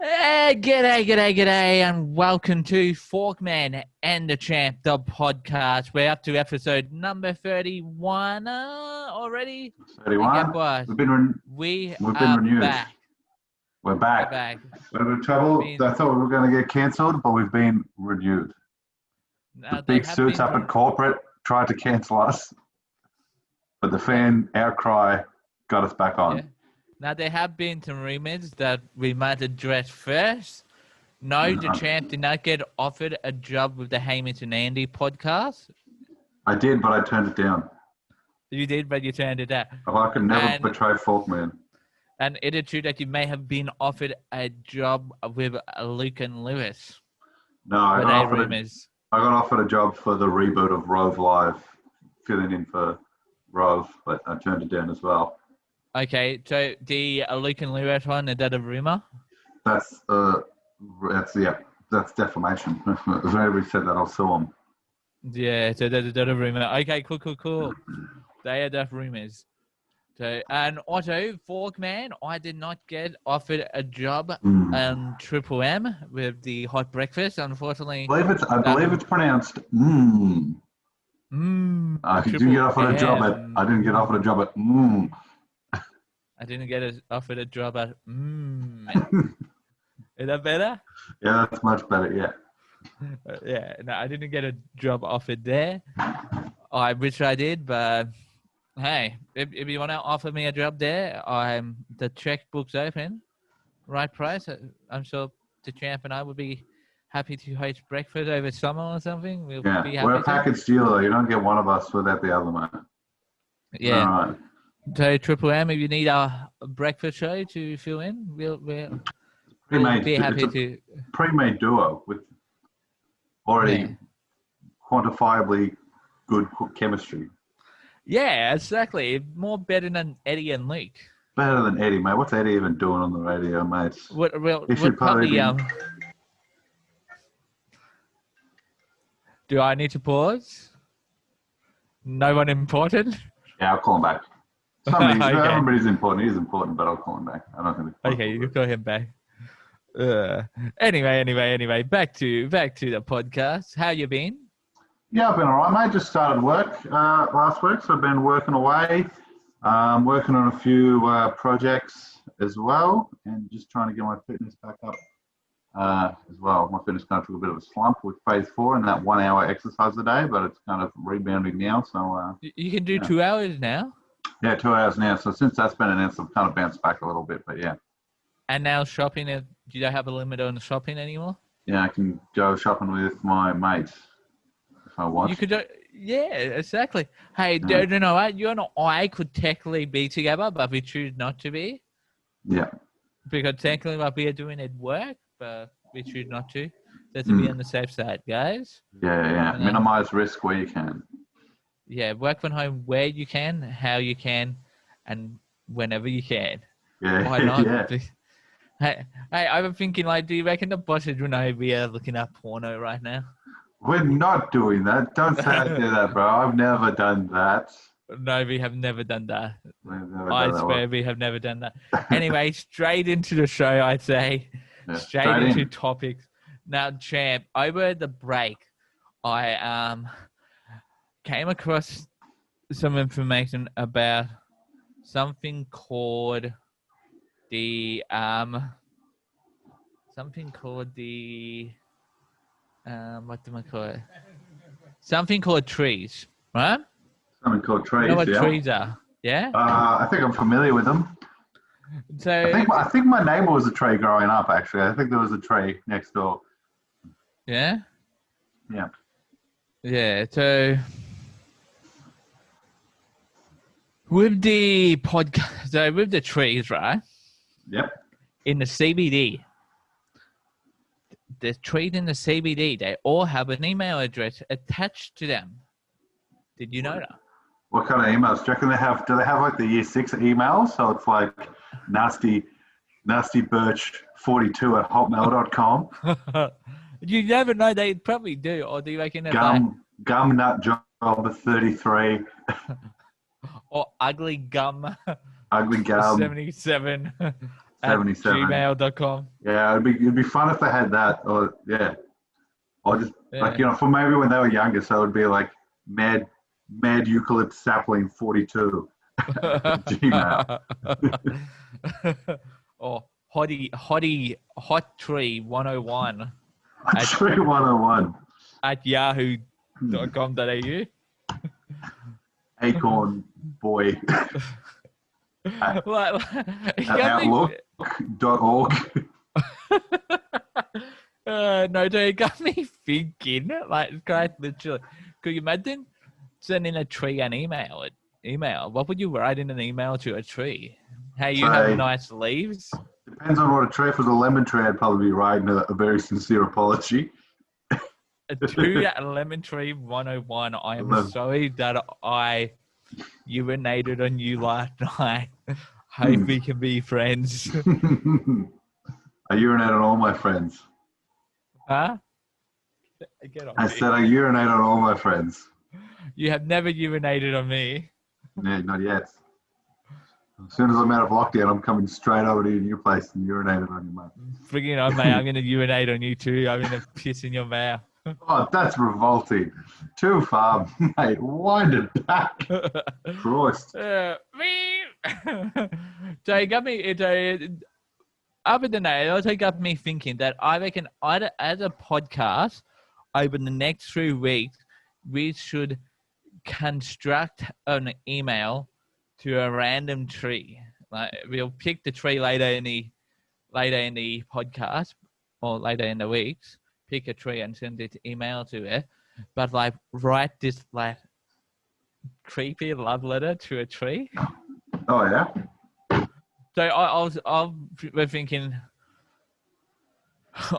Hey, g'day, and welcome to Forkman and the Champ, the podcast. We're up to episode number 31 already. And 31. guess what? We've been We we've been are renewed. back. We're We're back. back. We're in trouble. I thought we were going to get cancelled, but we've been renewed. Now, The big suits up at corporate tried to cancel us, but the fan outcry got us back on. Yeah. Now, there have been some rumors that we might address first. No, the Champ did not get offered a job with the Hamish and Andy podcast. I did, but I turned it down. You did, but you turned it down. I could never betray Forkman. And it is true that you may have been offered a job with Luke and Lewis. No, I got offered a job for the reboot of Rove Live, filling in for Rove, but I turned it down as well. Okay, so the Luke and Lewis one, is that a rumor? That's defamation. If anybody said that, I'll sue them. Yeah, so that's a rumor. Okay, cool. They are the rumors. So, and also, Forkman, I did not get offered a job on Triple M with the hot breakfast. Unfortunately, I believe it's pronounced I didn't get offered a job at. I didn't get offered a job at. I didn't get offered a job at. Is that better? Yeah, that's much better. Yeah. Yeah. No, I didn't get a job offered there. I wish I did, but hey, if you want to offer me a job there, the checkbook's open. Right price. I'm sure the Champ and I would be happy to host breakfast over summer or something. We'll be happy. We're a package deal, though. You don't get one of us without the other, man. Yeah. All right. So Triple M, if you need a breakfast show to fill in, we'll be happy to. Pre-made duo with already quantifiably good chemistry. Yeah, exactly. More better than Eddie and Luke. Better than Eddie, mate. What's Eddie even doing on the radio, mate? What probably Do I need to pause? No one important? Yeah, I'll call him back. Everybody's important. He's important, but I'll call him back. I don't think. Okay, you call him back. Anyway. Back to the podcast. How you been? Yeah, I've been all right, mate. Just started work last week, so I've been working away, working on a few projects as well, and just trying to get my fitness back up as well. My fitness kind of took a bit of a slump with phase 4 and that 1 hour exercise a day, but it's kind of rebounding now. So you can do 2 hours now. Yeah, 2 hours now. So since that's been announced, I've kind of bounced back a little bit, but yeah. And now shopping, do you have a limit on shopping anymore? Yeah, I can go shopping with my mates if I want. You could yeah, exactly. Hey, you know what? You and I could technically be together, but we choose not to be. Yeah. Because technically what we are doing at work, but we choose not to. That's to be on the safe side, guys. Yeah. Minimize risk where you can. Yeah, work from home where you can, how you can, and whenever you can. Yeah. Why not? Yeah. Hey, I was thinking, do you reckon the bosses will know we are looking up porno right now? We're not doing that. Don't say I do that, bro. I've never done that. No, we have never done that. I swear we have never done that. Anyway, straight into the show, I'd say. Yeah, straight into topics. Now, Champ, over the break, I came across some information about something called the what do I call it? Something called trees, right? Something called trees. You know what trees are? Yeah. I think I'm familiar with them. So I think my neighbor was a tree growing up. Actually, I think there was a tree next door. Yeah. Yeah. Yeah. So with the podcast, so with the trees, right? Yep. In the CBD, the trees in the CBD, they all have an email address attached to them. Did you know that? What kind of emails? Do you reckon do they have like the year 6 emails? So it's like nastybirch42@hotmail.com. You never know. They probably do. Or do you reckon that Gumnutjob33. Or ugly gum. Ugly gum. 77. gmail.com. Yeah, it'd be fun if they had that. Or yeah, or just like for maybe when they were younger, so it'd be like mad eucalypt sapling 42 Gmail. Or hot tree 101 Tree 101 at yahoo.com.au. Acorn boy at outlook.org. No, dude, it got me thinking. Like, guys, literally, could you imagine sending a tree an email? What would you write in an email to a tree? Hey, you have nice leaves. Depends on what a tree. If it was a lemon tree, I'd probably be writing a very sincere apology. To Lemon Tree 101, I am sorry that I urinated on you last night. Hope we can be friends. I urinate on all my friends. Huh? I said I urinate on all my friends. You have never urinated on me. Yeah, not yet. As soon as I'm out of lockdown, I'm coming straight over to your new place and urinating on you, mate. Freaking on, mate. I'm going to urinate on you too. I'm going to piss in your mouth. Oh, that's revolting. Too far, mate. Wind it back. Christ. So it got me. Other than that, it also got me thinking that I reckon either as a podcast over the next 3 weeks, we should construct an email to a random tree. Like we'll pick the tree later in the podcast or later in the weeks. Pick a tree and send it email to it, but like write this like creepy love letter to a tree. Oh yeah. So we're thinking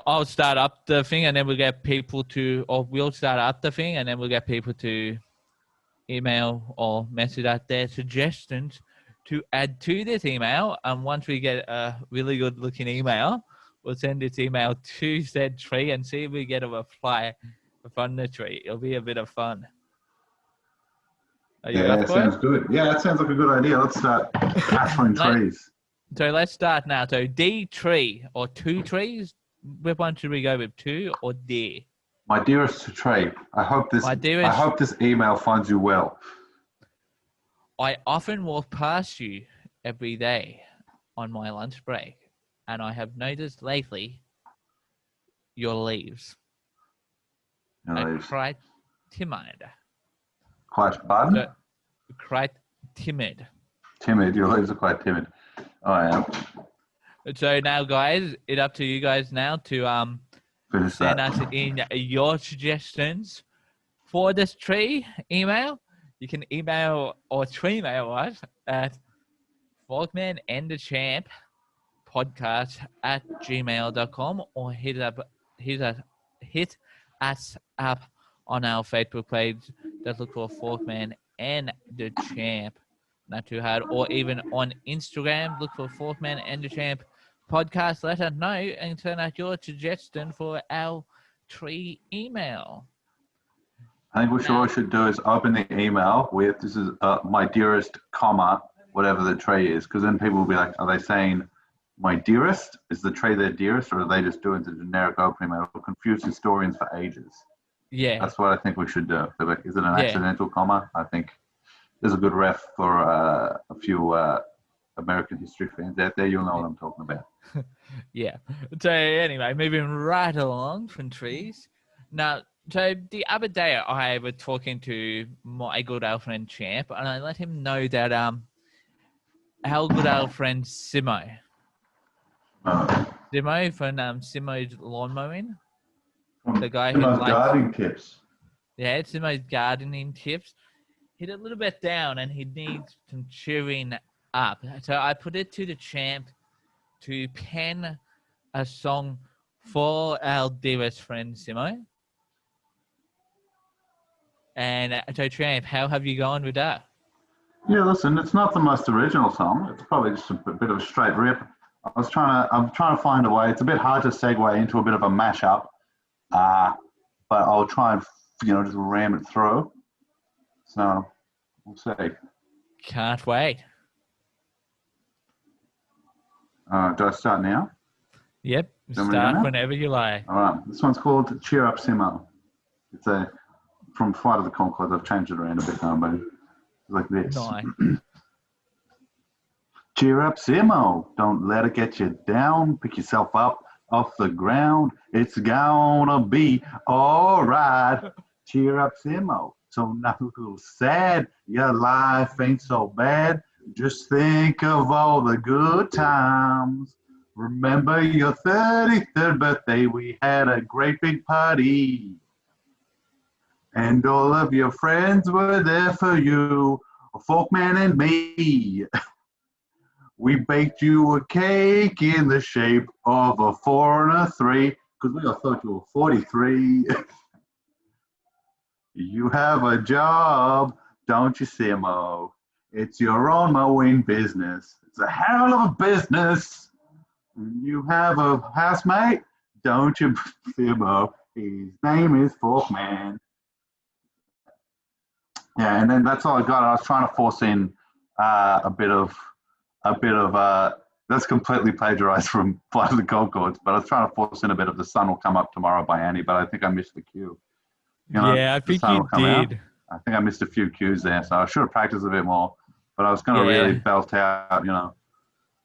I'll start up the thing and then we'll get people to, or we'll start up the thing and then we'll get people to email or message out their suggestions to add to this email. And once we get a really good looking email, we'll send this email to said tree and see if we get a reply from the tree. It'll be a bit of fun. Yeah, that sounds good. Yeah, that sounds like a good idea. Let's start pastoring trees. So let's start now. So D tree or 2 trees. Which one should we go with, 2 or D? My dearest tree, I hope this email finds you well. I often walk past you every day on my lunch break, and I have noticed lately your leaves are quite timid. Quite pardon? Quite timid. Timid. Your leaves are quite timid. I am. So now, guys, it's up to you guys now to send us in your suggestions for this tree email. You can email or tree mail us at forkmanandthechamppodcast@gmail.com or hit us up on our Facebook page. Just look for Forkman and the Champ. Not too hard. Or even on Instagram, look for Forkman and the Champ podcast. Let us know and send out your suggestion for our tree email. I think what we should do is open the email with, this is my dearest, comma, whatever the tree is, because then people will be like, are they saying my dearest? Is the tree their dearest, or are they just doing the generic open email? It'll confuse historians for ages. Yeah. That's what I think we should do. Like, is it an accidental comma? I think there's a good ref for a few American history fans out there. You'll know what I'm talking about. Yeah. So anyway, moving right along from trees. Now, so the other day I was talking to my good old friend Champ, and I let him know that our good old friend Simo. Simo from Simo's lawn mowing. The guy who's like gardening tips. Yeah, Simo's gardening tips. He's a little bit down and he needs some cheering up. So I put it to the Champ to pen a song for our dearest friend Simo. And so Champ, how have you gone with that? Yeah, listen, it's not the most original song. It's probably just a bit of a straight rip. I'm trying to find a way. It's a bit hard to segue into a bit of a mashup, but I'll try and just ram it through. So we'll see. Can't wait. Do I start now? Yep. Do you want me to go Start now? whenever you like. All right. This one's called Cheer Up Simo. It's from Flight of the Conchords. I've changed it around a bit now, but it's like this. Nice. Cheer up, Simo. Don't let it get you down. Pick yourself up off the ground. It's gonna be all right. Cheer up, Simo. So not feel sad. Your life ain't so bad. Just think of all the good times. Remember your 33rd birthday. We had a great big party. And all of your friends were there for you. Forkman and me. We baked you a cake in the shape of a 4 and a 3 because we all thought you were 43. You have a job, don't you, Simo? It's your own mowing business. It's a hell of a business. You have a housemate, don't you, Simo? His name is Forkman. Yeah, and then that's all I got. I was trying to force in a bit of that's completely plagiarized from Flight of the Conchords, but I was trying to force in a bit of The Sun Will Come Up Tomorrow by Annie, but I think I missed the cue. Yeah, I think you did. I think I missed a few cues there, so I should have practiced a bit more, but I was going to really belt out,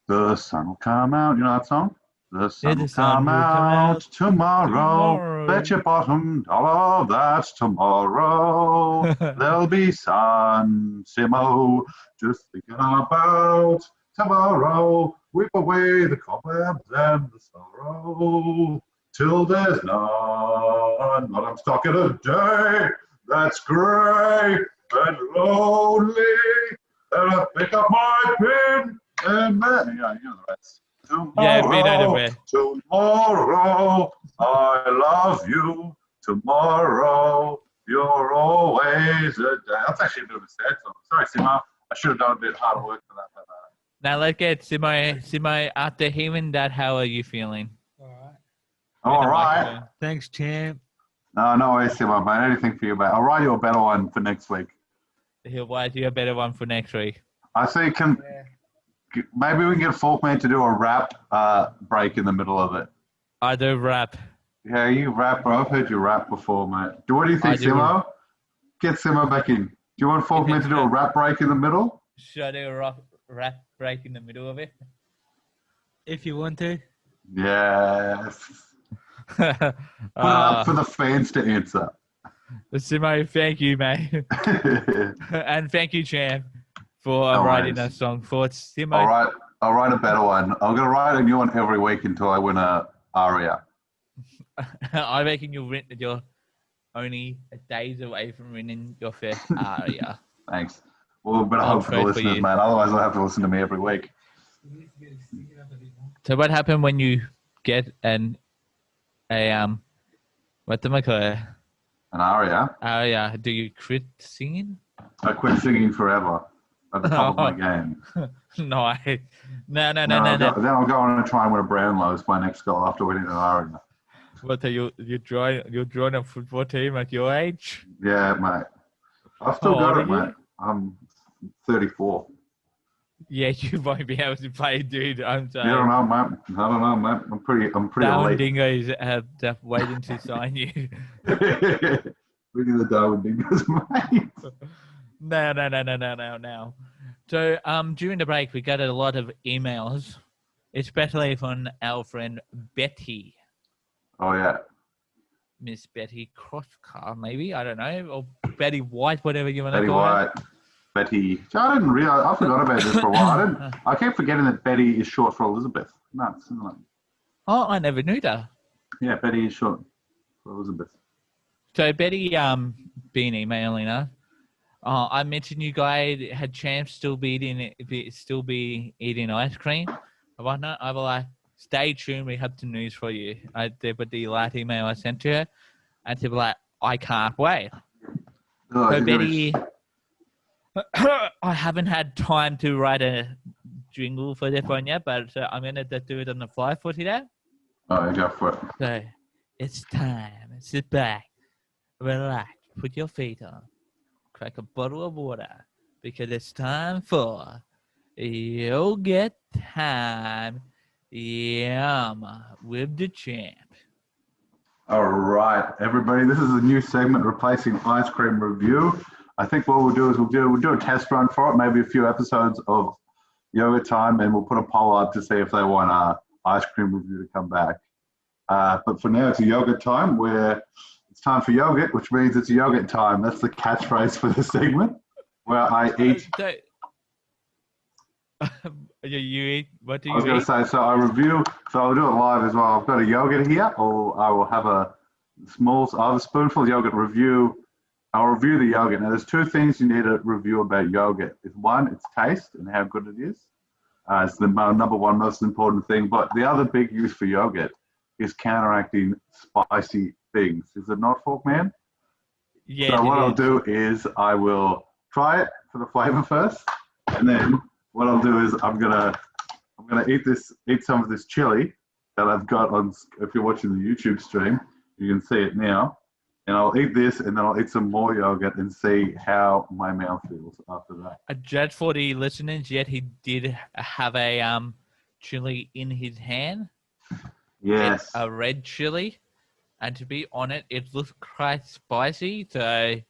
the sun will come out, you know that song? The sun will come out tomorrow. Bet your bottom dollar that's tomorrow. There'll be sun, Simo, just thinking about tomorrow. Whip away the cobwebs and the sorrow till there's none. But I'm stuck in a day that's grey and lonely. And I pick up my pen and you know the rest. Tomorrow, I love you. Tomorrow, you're always a day. That's actually a bit of a sad song. Sorry, Simo. I should have done a bit harder work for that. Now let's get Simo, after hearing that, how are you feeling? All right. Thanks, champ. No worries, Simo, mate. Anything for you, mate. I'll write you a better one for next week. He'll write you a better one for next week. I see. Maybe we can get Forkman to do a rap break in the middle of it. I do rap. Yeah, you rap, bro. I've heard you rap before, mate. What do you think, Simo? Get Simo back in. Do you want Forkman to do a rap break in the middle? Should I do a rap break in the middle of it? If you want to. Yes. Put it up for the fans to answer. Simo, thank you, mate. And thank you, champ, for writing that song for Simo. I'll write a better one. I'm going to write a new one every week until I win a aria. I reckon you're only days away from winning your first aria. Thanks. Well, but I hope for the listeners, mate. Otherwise, I'll have to listen to me every week. So what happened when you get what do I call it? An aria? Aria. Do you quit singing? I quit singing forever at the top of my game. No. Then I'll go on and try and win a Brownlow as my next goal after winning an aria. What are you join a football team at your age? Yeah, mate. I've still got it, mate. I'm 34. Yeah, you won't be able to play, dude. I'm sorry. I don't know, mate. I'm pretty Darwin elite. Dingoes have waiting to sign you. Really the Darwin Dingoes, mate. No. So, during the break, we got a lot of emails, especially from our friend Betty. Oh, yeah. Miss Betty Crosscar, maybe? I don't know. Or Betty White, whatever you want to call White. her. Betty. I didn't realize. I forgot about this for a while. I keep forgetting that Betty is short for Elizabeth. No, it's not. Oh, I never knew that. Yeah, Betty is short for Elizabeth. So Betty, been emailing us. I mentioned you guys had chance still be eating ice cream. I whatnot. I was like, stay tuned. We have some news for you. But the last email I sent to her, and she was like, I can't wait. Oh, so Betty. I haven't had time to write a jingle for this one yet, but I'm going to do it on the fly for today. Oh, go for it. So, it's time. Sit back, relax, put your feet on, crack a bottle of water, because it's time for You'll Get Time Yum with the champ. All right, everybody. This is a new segment replacing ice cream review. I think what we'll do is we'll do a test run for it, maybe a few episodes of Yoga Time, and we'll put a poll up to see if they want ice cream review to come back. But for now, it's a yogurt time where it's time for yogurt, which means it's yogurt time. That's the catchphrase for this segment, where I eat. You eat? What do you eat? I was going to say, so I review, so I'll do it live as well. I've got a yogurt here, or I will have a spoonful of yogurt review. I'll review the yogurt. Now, there's two things you need to review about yogurt. It's one, its taste and how good it is. It's the number one most important thing. But the other big use for yogurt is counteracting spicy things. Is it not, Forkman? Yeah. So what I'll do is I will try it for the flavor first, and then what I'll do is I'm gonna eat some of this chili that I've got on. If you're watching the YouTube stream, you can see it now. And I'll eat this, and then I'll eat some more yogurt and see how my mouth feels after that. Just for the listeners, yet he did have a chili in his hand. Yes. It's a red chili, and to be honest, it looks quite spicy. So,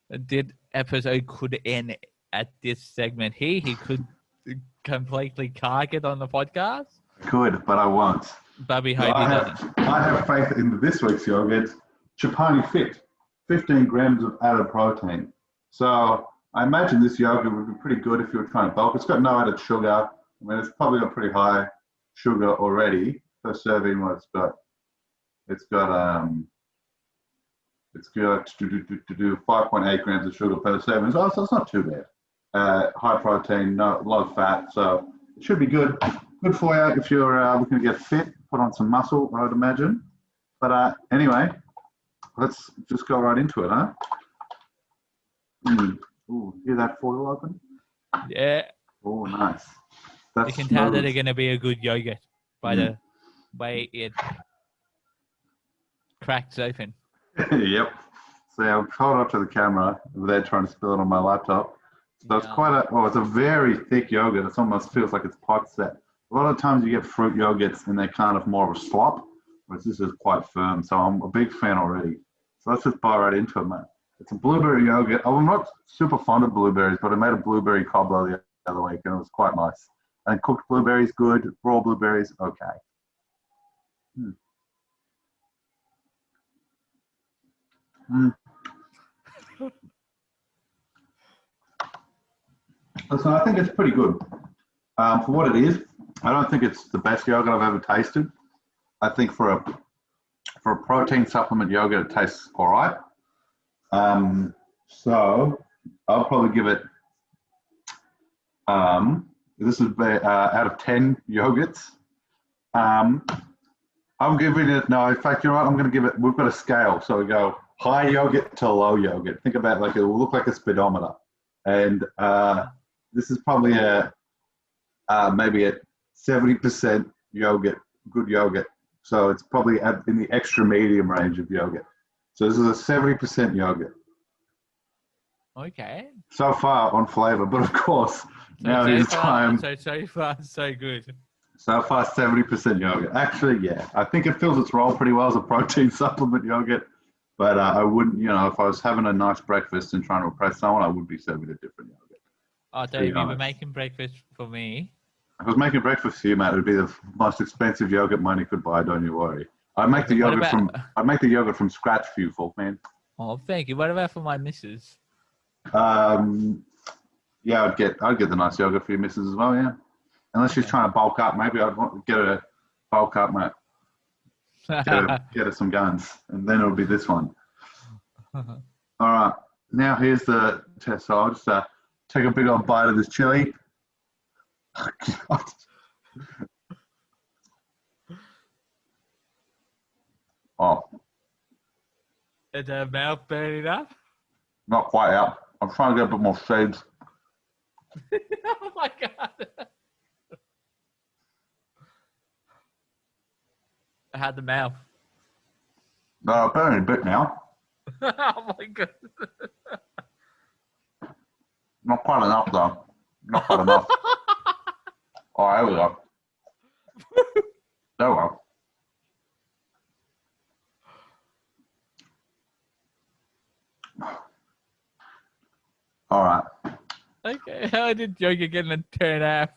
this episode could end at this segment here. He could completely cark it on the podcast. Could, but I won't. But we hope he doesn't. I have faith in this week's yogurt. Chapani Fit, 15 grams of added protein. So I imagine this yogurt would be pretty good if you were trying to bulk. It's got no added sugar. I mean, it's probably got pretty high sugar already per serving. What it's got to do 5.8 grams of sugar per serving. So it's not too bad. High protein, a lot of fat. So it should be good. Good for you if you're looking to get fit, put on some muscle, I would imagine. But anyway, let's just go right into it, huh? Ooh, hear that foil open? Yeah. Oh, nice. You can tell that it's going to be a good yogurt by the way it cracks open. Yep. So I'll hold it up to the camera without trying to spill it on my laptop. So it's it's a very thick yogurt. It almost feels like it's pot set. A lot of times you get fruit yogurts and they're kind of more of a slop, whereas this is quite firm. So I'm a big fan already. So let's just bite right into it, mate. It's a blueberry yogurt. I'm not super fond of blueberries, but I made a blueberry cobbler the other week and it was quite nice. And cooked blueberries, good. Raw blueberries, okay. Listen, I think it's pretty good. For what it is, I don't think it's the best yogurt I've ever tasted. I think for a protein supplement yogurt, it tastes all right. So I'll probably give it, this is out of 10 yogurts. I'm giving it, no, in fact, you're right, I'm going to give it, we've got a scale. So we go high yogurt to low yogurt. Think about it will look like a speedometer. And this is probably maybe a 70% yogurt, good yogurt. So it's probably in the extra medium range of yogurt. So this is a 70% yogurt. Okay. So far on flavor, but of course, now it is time. So far, so good. So far, 70% yogurt. Actually, yeah, I think it fills its role pretty well as a protein supplement yogurt. But I wouldn't, if I was having a nice breakfast and trying to impress someone, I would be serving a different yogurt. Oh, Dave, you were making breakfast for me. If I was making breakfast for you, Matt, it would be the most expensive yogurt money could buy. Don't you worry. I'd make the yogurt from scratch for you, Forkman. Oh, thank you. What about for my missus? Yeah, I'd get the nice yogurt for your missus as well. Yeah, unless she's trying to bulk up, maybe I'd want to get her to bulk up, mate. Get her some guns, and then it'll be this one. All right, now here's the test. So I'll just take a big old bite of this chili. Oh. Is the mouth burning up? Not quite out. I'm trying to get a bit more shades. Oh my god. How'd the mouth? No, burning a bit now. Oh my god. Not quite enough though. Not quite enough. Oh, there we go. Oh well. All right. Okay, how did yogurt get a turn off?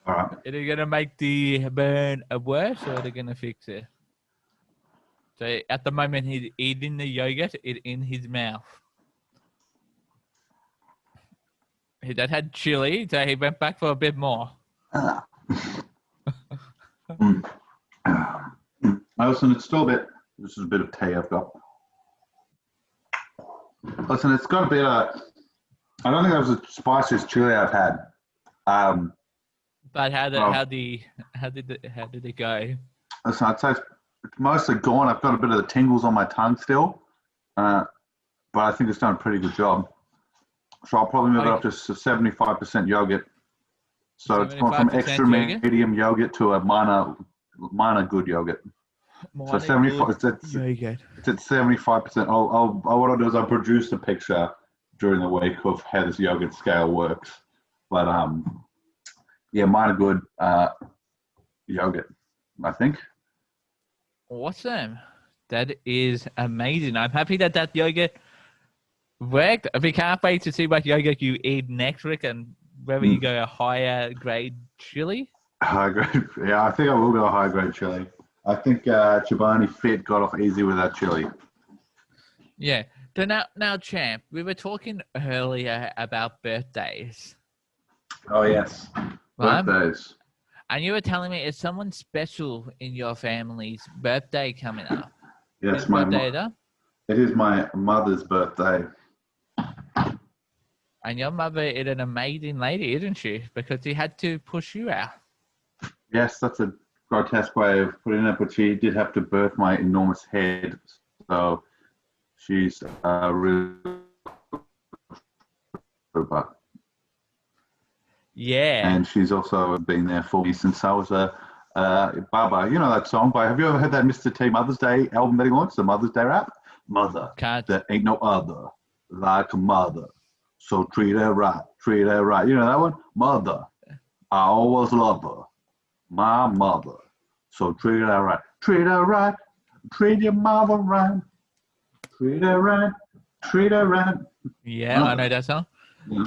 All right. Are they gonna make the burn worse, or are they gonna fix it? So at the moment, he's eating the yogurt in his mouth. He that had chili, so he went back for a bit more. Listen, it's still a bit. This is a bit of tea I've got. Listen, it's got a bit of. I don't think that was the spiciest chili I've had. But how did it go? Listen, I'd say it's mostly gone. I've got a bit of the tingles on my tongue still, but I think it's done a pretty good job. So I'll probably move it up to 75% yogurt. So it's gone from extra medium yogurt to a minor good yogurt. So 75. It's at 75%. What I'll do is I'll produce a picture during the week of how this yogurt scale works. But yeah, minor good yogurt, I think. Awesome. That is amazing. I'm happy that yogurt worked. We can't wait to see what yogurt you eat next week and whether you go a higher grade chili. High grade, yeah, I think I will go a high grade chili. I think Chobani Fit got off easy with that chili. Yeah. So now, Champ, we were talking earlier about birthdays. Oh yes, birthdays. And you were telling me, is someone special in your family's birthday coming up? Yes, it is my mother's birthday. And your mother is an amazing lady, isn't she? Because she had to push you out. Yes, that's a grotesque way of putting it, but she did have to birth my enormous head. So she's really super. Yeah. And she's also been there for me since I was a Baba. You know that song by, have you ever heard that Mr. T Mother's Day album that he launched, the Mother's Day rap? Mother, there ain't no other like a mother. So treat her right, treat her right. You know that one? Mother, I always love her. My mother. So treat her right. Treat her right. Treat your mother right. Treat her right. Treat her right. Yeah, I know that song. Yeah.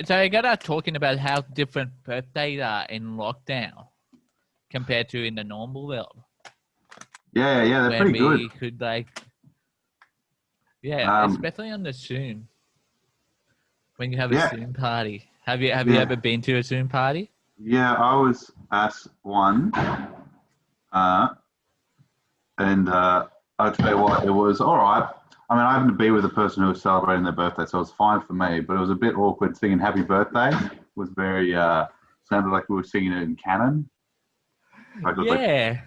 So you got talking about how different birthdays are in lockdown compared to in the normal world. Yeah, they're pretty good. We could especially on the Zoom. When you have a Zoom party. Have you ever been to a Zoom party? Yeah, I was at one, and I'll tell you what, it was all right. I mean, I happened to be with the person who was celebrating their birthday, so it was fine for me, but it was a bit awkward singing Happy Birthday. It was very, sounded like we were singing it in canon. Like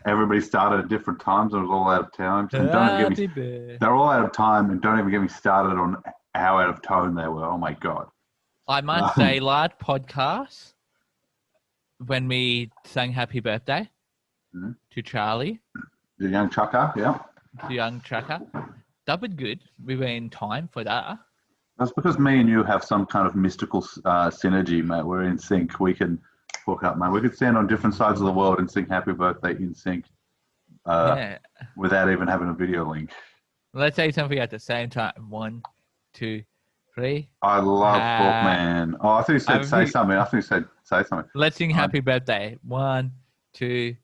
everybody started at different times and it was all out of time. They're all out of time and don't even get me started on how out of tone they were. Oh my God. I must say, last podcast, when we sang Happy Birthday to Charlie. The young chucker, yeah. The young chucker. That was good. We were in time for that. That's because me and you have some kind of mystical synergy, mate. We're in sync. We can hook up, mate. We could stand on different sides of the world and sing Happy Birthday in sync without even having a video link. Let's say something at the same time. 1, 2, 3. I love Forkman. Oh, I thought you said say something. I thought you said say something. Let's sing Happy Birthday. 1, 2,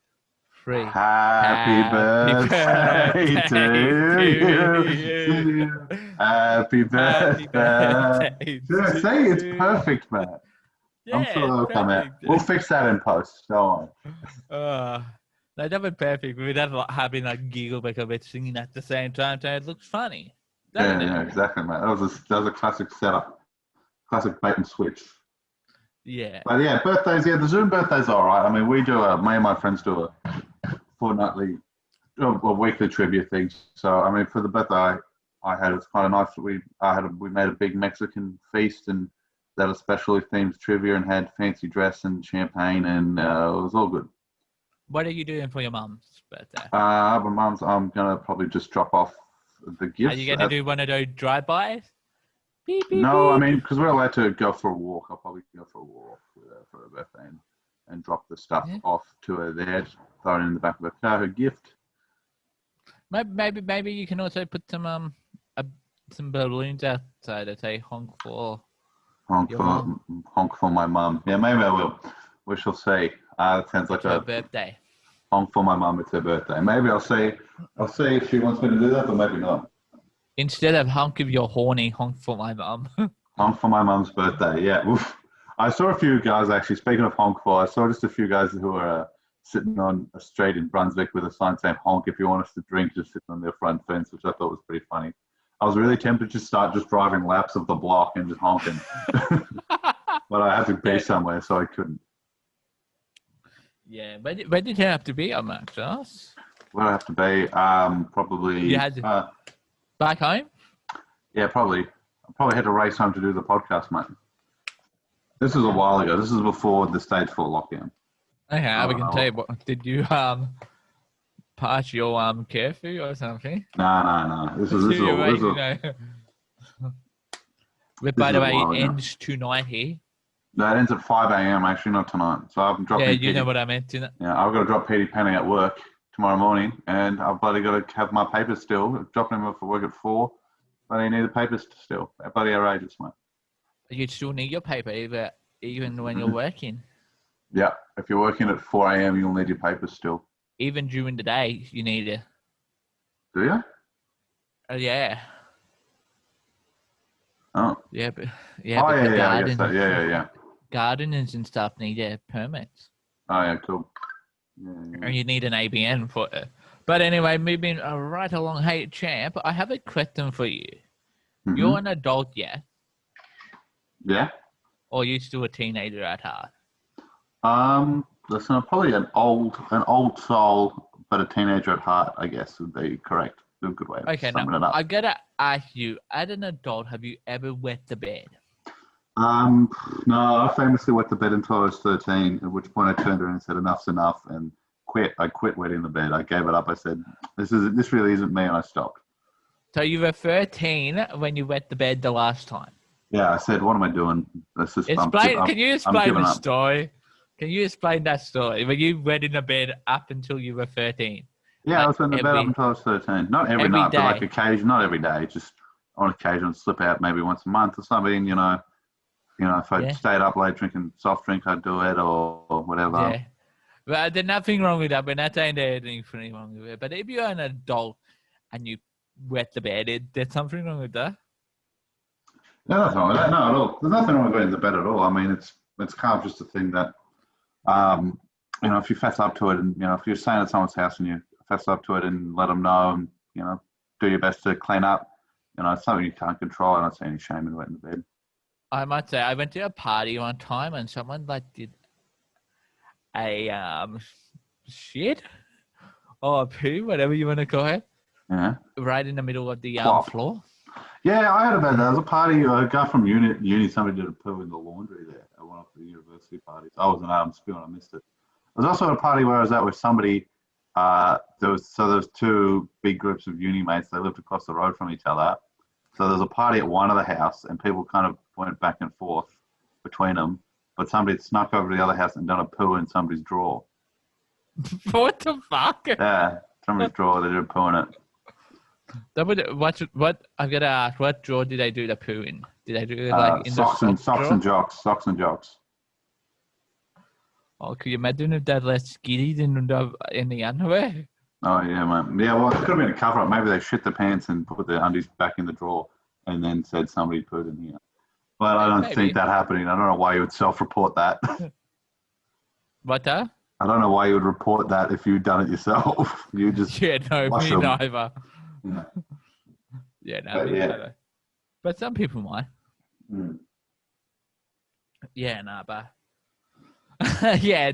3. Happy birthday to you. Happy birthday. See, it's perfect, man. Yeah, I'm sure that'll come out. We'll fix that in post. Don't worry. No, that was perfect. Without having like giggle because we're singing at the same time, so it looks funny. Yeah, exactly, mate. That was a classic setup, classic bait and switch. Yeah. But yeah, birthdays. Yeah, the Zoom birthdays are all right. I mean, we do me and my friends do a fortnightly, a weekly trivia thing. So I mean, for the birthday I had, it was kind of nice. We made a big Mexican feast and that was specially themed trivia and had fancy dress and champagne and it was all good. What are you doing for your mum's birthday? My mum's, I'm gonna probably just drop off the gifts. Are you gonna do one of those drive-bys? No, I mean, because we're allowed to go for a walk. I'll probably go for a walk with her for her birthday. and drop the stuff off to her there, just throw it in the back of her car, her gift. Maybe you can also put some balloons outside that say honk for honk for my mum. Yeah, maybe I will. We shall see. It sounds like her birthday. Honk for my mum. It's her birthday. Maybe I'll see if she wants me to do that, but maybe not. Instead of honk if you're horny, honk for my mum. Honk for my mum's birthday. Yeah. Oof. I saw a few guys actually. Speaking of honk for, I saw just a few guys who were sitting on a street in Brunswick with a sign saying honk if you want us to drink, just sitting on their front fence, which I thought was pretty funny. I was really tempted to start just driving laps of the block and just honking. But I had to be somewhere, so I couldn't. Yeah, where did you have to be on that, Josh? Where I have to be? Probably. You had to back home? Yeah, probably. I probably had to race home to do the podcast, mate. This was a while ago. This is before the stage 4 lockdown. Okay, we can tell you what. Did you pass your curfew or something? No. This is But by the way, it ends tonight here. No, it ends at 5 a.m. actually, not tonight. So I'm dropping. Yeah, you know what I meant, didn't it? Yeah, I've got to drop Petey Penny at work tomorrow morning, and I've bloody got to have my papers still. Dropping him off for work at 4, but I need the papers still. They're bloody outrageous, mate. You still need your paper even when you're working. Yeah, if you're working at 4 a.m., you'll need your papers still. Even during the day, you need it. Do you? Yeah. Oh. Yeah, but yeah. I guess that. Yeah. Gardeners and stuff need permits. Oh yeah, cool. Yeah. And you need an ABN for it. But anyway, moving right along. Hey, champ, I have a question for you. Mm-hmm. You're an adult yet? Yeah. Or are you still a teenager at heart? Listen, I'm probably an old soul, but a teenager at heart, I guess, would be correct. A good way of summing it up. I gotta ask you, as an adult, have you ever wet the bed? No, I famously wet the bed until I was 13, at which point I turned around and said, enough's enough, and quit. I quit wetting the bed. I gave it up. I said, this really isn't me, and I stopped. So you were 13 when you wet the bed the last time? Yeah, I said, what am I doing? Can you explain the story? Can you explain that story? When you wet in the bed up until you were 13? Yeah, I was in the bed up until I was 13. Not every night, but like occasion, not every day. Just on occasion, slip out maybe once a month or something, you know, if I stayed up late drinking soft drink, I'd do it or whatever. Yeah. Well, there's nothing wrong with that. We're not saying there's anything wrong with it. But if you're an adult and you wet the bed, there's something wrong with that? No, nothing wrong with that. No, at all. There's nothing wrong with wetting the bed at all. I mean, it's kind of just a thing that, if you fess up to it and, if you're staying at someone's house and you fess up to it and let them know and, do your best to clean up, it's something you can't control. I don't see any shame in wetting the bed. I might say I went to a party one time and someone did a shit or a poo, whatever you want to call it. Yeah. Right in the middle of the floor. Yeah, I heard about that. There was a party. A guy from uni, somebody did a poo in the laundry there at one of the university parties. I wasn't at school and I missed it. There was also a party where I was at with somebody. There was two big groups of uni mates. They lived across the road from each other. So there was a party at one of the house, and people kind of went back and forth between them. But somebody had snuck over to the other house and done a poo in somebody's drawer. What the fuck? Yeah, somebody's drawer. They did a poo in it. What I've got to ask? What drawer did they do the poo in? Did they do it in socks the socks and jocks? Socks and jocks. Oh, could you imagine if that left skitties in the underwear? Oh yeah, man. Yeah, well, it could have been a cover up. Maybe they shit the pants and put the undies back in the drawer, and then said somebody put it in here. But I don't think that happening. I don't know why you would self-report that. What? I don't know why you would report that if you'd done it yourself. You just me neither. Yeah. Me neither. But some people might. Mm. Yeah, but yeah,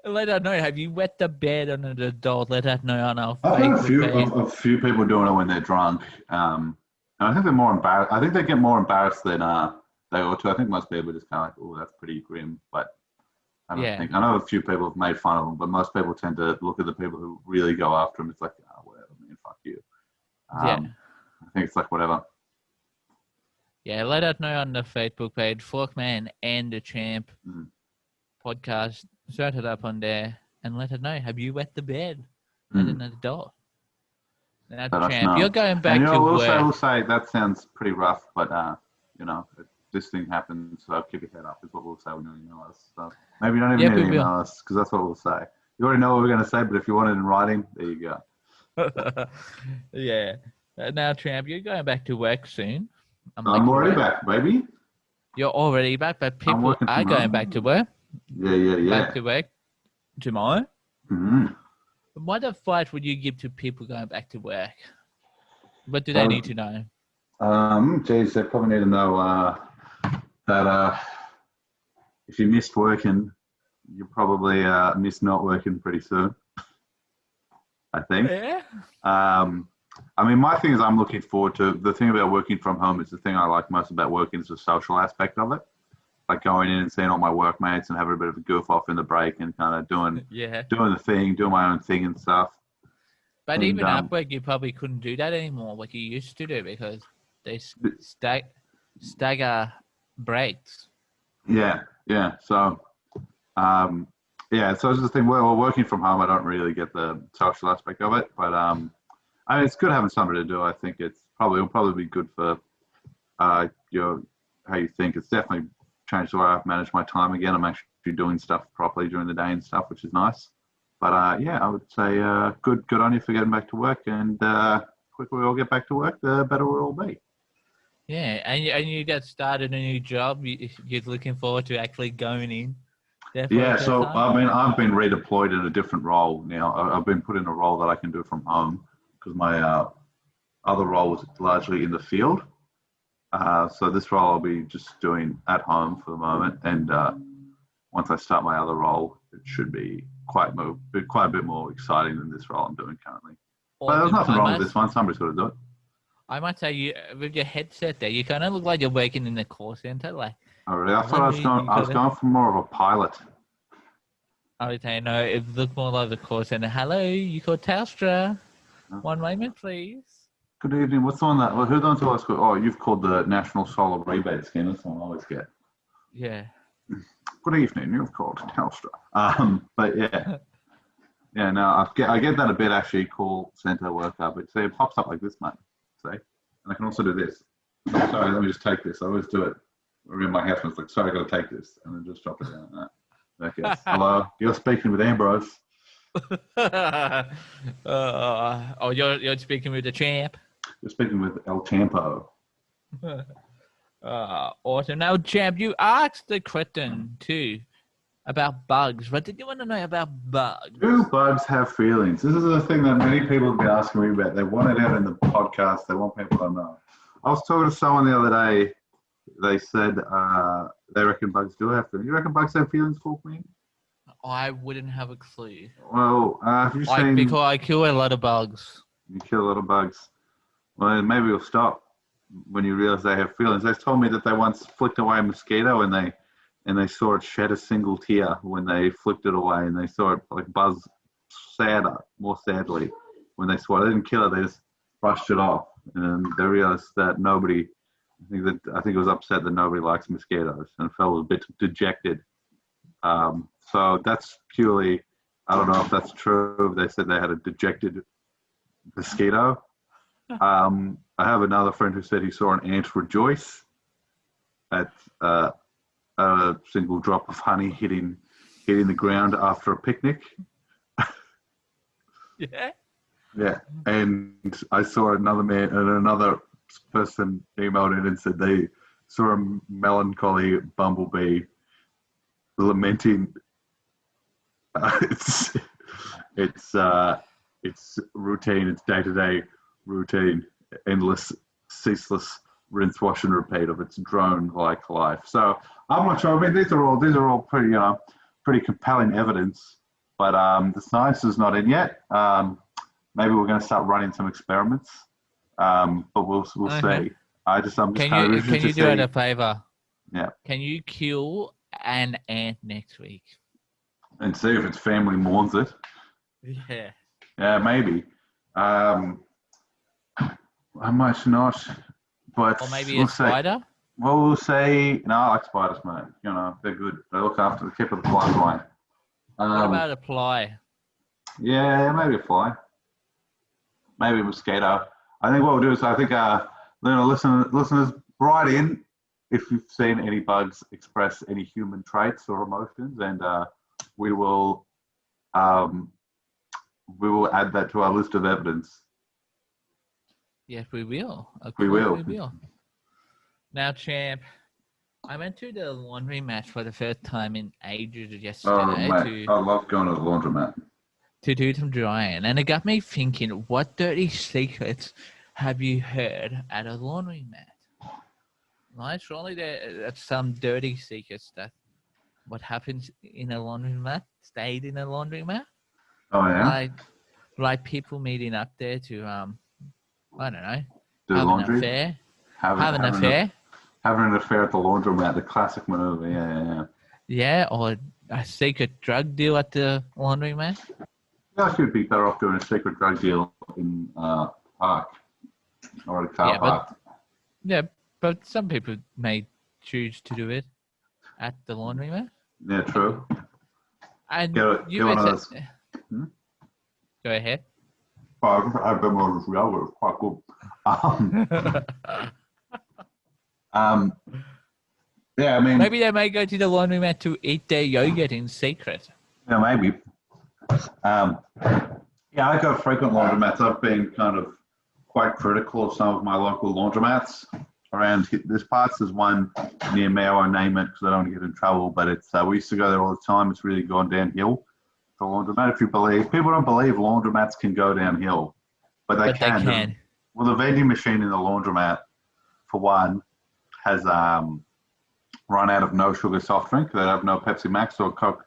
let us know. Have you wet the bed on an adult? Let us know on our Facebook. A few people doing it when they're drunk. And I think they're more embarrassed. I think they get more embarrassed than they ought to. I think most people are just kind of like, oh, that's pretty grim. But I don't think. I know a few people have made fun of them, but most people tend to look at the people who really go after them. It's like, oh, whatever, man, fuck you. I think it's like whatever. Yeah, let us know on the Facebook page, Forkman and the Champ. Mm. podcast, search it up on there and let us know. Have you wet the bed? Let us know the door. Now, champ, you're going back to work. We'll say that sounds pretty rough, but this thing happens, so keep your head up is what we'll say when you email us. So maybe you don't even need to email us because that's what we'll say. You already know what we're going to say, but if you want it in writing, there you go. Yeah. Now, champ, you're going back to work soon. I'm already back, baby. You're already back, but people are going back to work. Yeah. Back to work tomorrow. Mm-hmm. What advice would you give to people going back to work? What do they need to know? Geez, they probably need to know that if you missed working, you probably miss not working pretty soon. I think. Yeah. I mean, my thing is I'm looking forward to the thing about working from home is the thing I like most about working is the social aspect of it. Like going in and seeing all my workmates and having a bit of a goof off in the break and kind of doing the thing, doing my own thing and stuff. But even at work, you probably couldn't do that anymore like you used to do because they stagger breaks. Yeah. So, so it's just the thing. Well, working from home, I don't really get the social aspect of it, but I mean, it's good having something to do. I think it'll probably be good for how you think. It's definitely changed the way I've managed my time again. I'm actually doing stuff properly during the day and stuff, which is nice. But I would say good on you for getting back to work, and quicker we all get back to work, the better we'll all be. Yeah, and you get started a new job. You're looking forward to actually going in. Yeah, so I've been redeployed in a different role now. I've been put in a role that I can do from home because my other role was largely in the field. So this role I'll be just doing at home for the moment, and once I start my other role, it should be quite a bit more exciting than this role I'm doing currently. Awesome. But there's nothing wrong with this one. Somebody's got to do it. I might say you with your headset there, you kind of look like you're working in the call center. Like, oh really? I thought I was going for more of a pilot. I would say no. It looked more like the call center. Hello, you called Telstra. One moment, please. Good evening. What's the one that? Well, who don't tell us? Oh, you've called the National Solar Rebate Scheme. That's the one I always get. Yeah. Good evening. You've called Telstra. But yeah. Yeah, no, I get that a bit actually. Call center worker, but see, it pops up like this, mate. See, and I can also do this. Sorry, let me just take this. I always do it. We're in my house, and it's like, sorry, I got to take this, and then just drop it down. Okay. Hello, you're speaking with Ambrose. You're speaking with the champ. You're speaking with El Champo. Awesome. Now, champ, you asked the question too about bugs. What did you want to know about bugs? Do bugs have feelings? This is the thing that many people have been asking me about. They want it out in the podcast. They want people to know. I was talking to someone the other day. They said they reckon bugs do have feelings. You reckon bugs have feelings, Forkman? I wouldn't have a clue. Well, have you seen... Because I kill a lot of bugs. You kill a lot of bugs. Well, maybe you'll stop when you realise they have feelings. They told me that they once flicked away a mosquito and they saw it shed a single tear when they flicked it away, and they saw it like buzz more sadly when they saw it. They didn't kill it; they just brushed it off, and they realised that I think it was upset that nobody likes mosquitoes and felt a bit dejected. So that's purely, I don't know if that's true. They said they had a dejected mosquito. I have another friend who said he saw an ant rejoice at a single drop of honey hitting the ground after a picnic. Yeah. Yeah, and I saw another person emailed in and said they saw a melancholy bumblebee lamenting it's routine, it's day-to-day routine, endless, ceaseless rinse, wash, and repeat of its drone-like life. So I'm not sure. I mean, these are all pretty compelling evidence, but the science is not in yet. Maybe we're going to start running some experiments, but we'll see. I'm just kind of interested Can you do it a favor? Yeah. Can you kill an ant next week? And see if its family mourns it. Yeah. Yeah, maybe. I might not, but or maybe a spider. Well, we'll say, I like spiders, mate. They're good. They look after the keep of the flies away. What about a fly? Yeah, maybe a fly. Maybe a mosquito. I think what we'll do is listeners, write in if you've seen any bugs express any human traits or emotions, and we will add that to our list of evidence. Yes, we will. We will. We will. Now, champ, I went to the laundromat for the first time in ages yesterday. I love going to the laundromat. To do some drying, and it got me thinking, what dirty secrets have you heard at a laundromat? Right, surely there's some dirty secrets that what happens in a laundromat stayed in a laundromat. Oh yeah, like people meeting up there to I don't know, do have laundry? An affair, have an affair, having an affair at the laundromat, the classic maneuver. Yeah. Yeah, or a secret drug deal at the laundromat. I should be better off doing a secret drug deal in park or a car park. But some people may choose to do it at the laundromat. Yeah, true. And Go ahead. I've been on this railroad. It's quite good. Yeah, I mean, maybe they may go to the laundromat to eat their yogurt in secret. Yeah, maybe. I go frequent laundromats. I've been kind of quite critical of some of my local laundromats around this part. There's one near me. I won't name it because I don't want to get in trouble. But it's we used to go there all the time. It's really gone downhill. The laundromat, if you believe, people don't believe laundromats can go downhill, but they can. Well, the vending machine in the laundromat, for one, has run out of no sugar soft drink. They have no Pepsi Max or Coke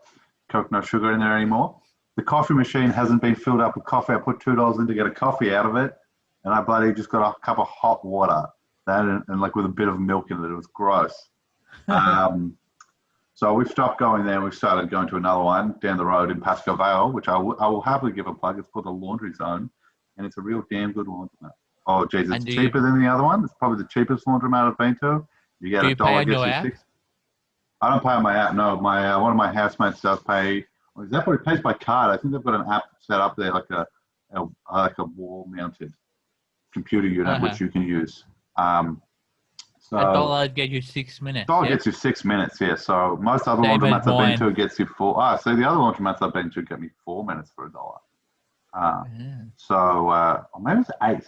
no sugar in there anymore. The coffee machine hasn't been filled up with coffee. I put $2 in to get a coffee out of it, and I bloody just got a cup of hot water, and like with a bit of milk in it. It was gross. So we've stopped going there. We've started going to another one down the road in Pascoe Vale, which I will happily give a plug. It's called the Laundry Zone, and it's a real damn good laundromat. Oh, geez, it's cheaper than the other one. It's probably the cheapest laundromat I've been to. You get $1, gets you 6. I don't pay on my app. No, my one of my housemates does pay. Is that what it pays by card? I think they've got an app set up there, like a wall-mounted computer unit, which you can use. So $1 get you 6 minutes. $1 gets you 6 minutes. Yeah. So most other laundromats I've been to gets you 4. So the other laundromats I've been to get me 4 minutes for $1. So or maybe it's 8.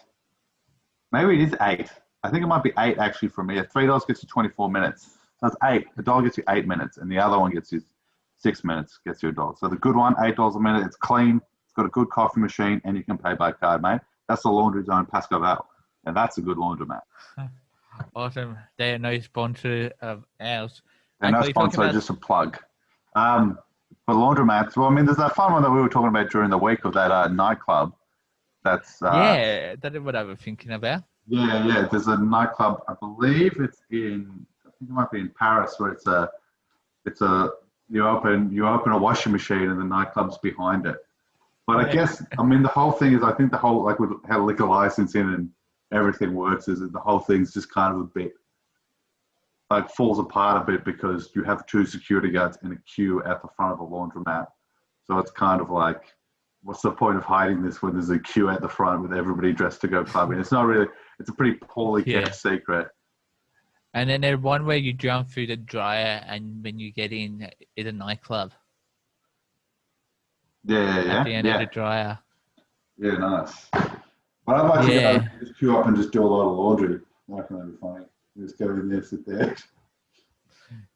Maybe it is 8. I think it might be 8 actually for me. $3 gets you 24 minutes. So it's 8. $1 gets you 8 minutes, and the other one gets you 6 minutes, gets you $1. So the good one, $8 a minute. It's clean. It's got a good coffee machine, and you can pay by card, mate. That's the Laundry Zone, Pascoe Vale, and that's a good laundromat. Awesome. They are no sponsor of ours. They're no sponsor, just a plug. For laundromats, well, I mean, there's that fun one that we were talking about during the week of that nightclub. That's that is what I was thinking about. Yeah. There's a nightclub. I believe it's in. I think it might be in Paris, where it's a. You open a washing machine and the nightclub's behind it. But I guess, I mean, the whole thing is, I think the whole, like with how liquor licensing and everything works, is that the whole thing's just kind of a bit, like, falls apart a bit because you have 2 security guards in a queue at the front of a laundromat. So it's kind of like, what's the point of hiding this when there's a queue at the front with everybody dressed to go clubbing? It's not really, it's a pretty poorly kept secret. And then there's one where you jump through the dryer, and when you get in, it's a nightclub. Yeah. At the end of the dryer. Yeah, nice. But I'd like to go just queue up and just do a lot of laundry. I reckon that'd be funny. Just go in there, sit there.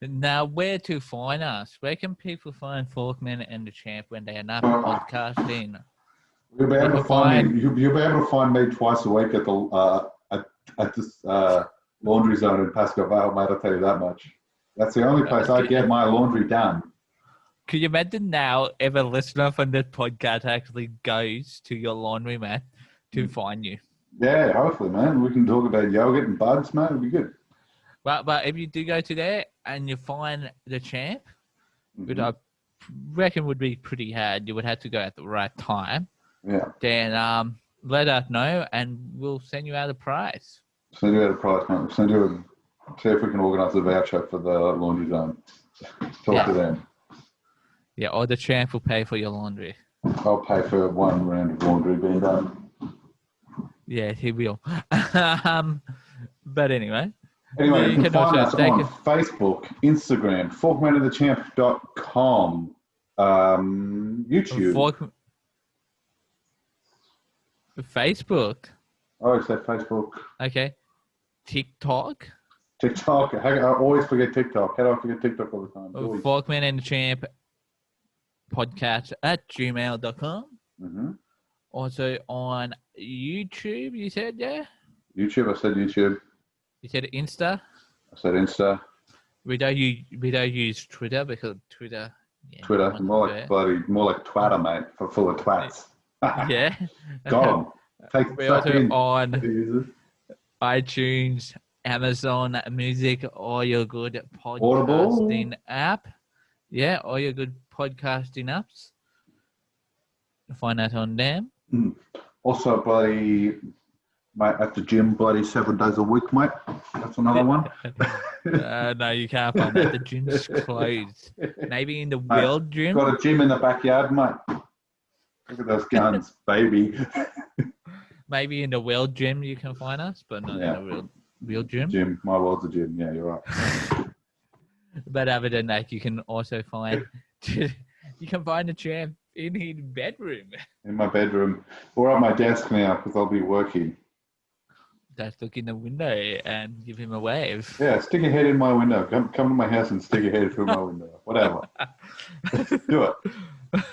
Now, where to find us? Where can people find Forkman and the Champ when they are not podcasting? You'll be able to find me. You'll be able to find me twice a week at the at this Laundry Zone in Pascoe Vale, mate. I'll tell you that much. That's the only place I get my laundry done. Could you imagine now if a listener from this podcast actually goes to your laundromat to find you? Yeah, hopefully, man. We can talk about yogurt and buds, mate. It'll be good. But if you do go to there and you find the Champ, which I reckon would be pretty hard, you would have to go at the right time. Yeah. Then let us know, and we'll send you out a prize. Send you out a prize, mate. We'll send you See if we can organise a voucher for the laundry zone. Talk to them. Yeah, or the champ will pay for your laundry. I'll pay for one round of laundry being done. Yeah, he will. But anyway. Anyway, you can find us on Facebook, Instagram, forkmanandthechamp.com, YouTube. Facebook. Oh, I said Facebook. Okay. TikTok. TikTok. I always forget TikTok. How do I forget TikTok all the time? Forkman and the Champ podcast at gmail.com. Mm-hmm. Also on YouTube, you said, yeah? YouTube, I said YouTube. You said Insta? I said Insta. We don't use Twitter because Twitter. Yeah, Twitter, more like Twatter, mate, for full of twats. Yeah. Got them. We're also on iTunes, Amazon Music, all your good podcasting app. Yeah, all your good podcasting apps. Find that on them. Also, mate, at the gym, 7 days a week, mate. That's another one. No, you can't find that. The gym's closed. Maybe in the World Gym. Got a gym in the backyard, mate. Look at those guns, baby. Maybe in the World Gym you can find us, but not in the real gym. Gym, my world's a gym. Yeah, you're right. But other than that, you can also find the champ in his bedroom. In my bedroom, or at my desk now because I'll be working. Just look in the window and give him a wave. Yeah, stick your head in my window. Come to my house and stick your head through my window. Whatever. Do it.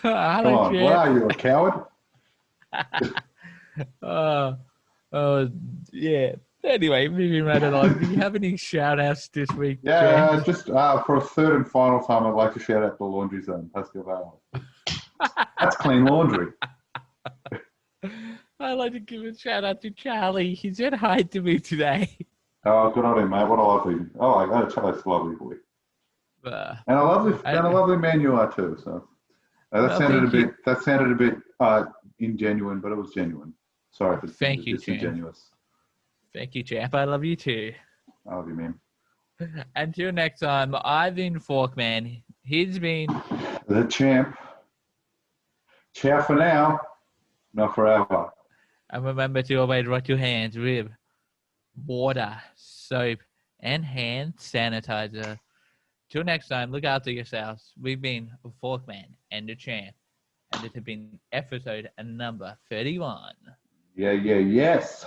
Come on. What are you, a coward? Yeah. Anyway, moving right along. Do you have any shout-outs this week? Yeah, just for a third and final time, I'd like to shout out the laundry zone, Pascal Vale. That's clean laundry. I'd like to give a shout-out to Charlie. He said hi to me today. Oh, good on him, mate. What a lovely... Oh, Charlie's a lovely boy. And a lovely man you are too. So that sounded a bit ingenuine, but it was genuine. Sorry for Thank you, disingenuous. Thank you, champ. I love you too. I love you, man. Until next time, I've been Forkman. He's been the champ. Ciao for now, not forever. And remember to always wash your hands with water, soap, and hand sanitizer. Till next time, look after yourselves. We've been Forkman and the Champ, and this has been episode number 31. Yeah, yes.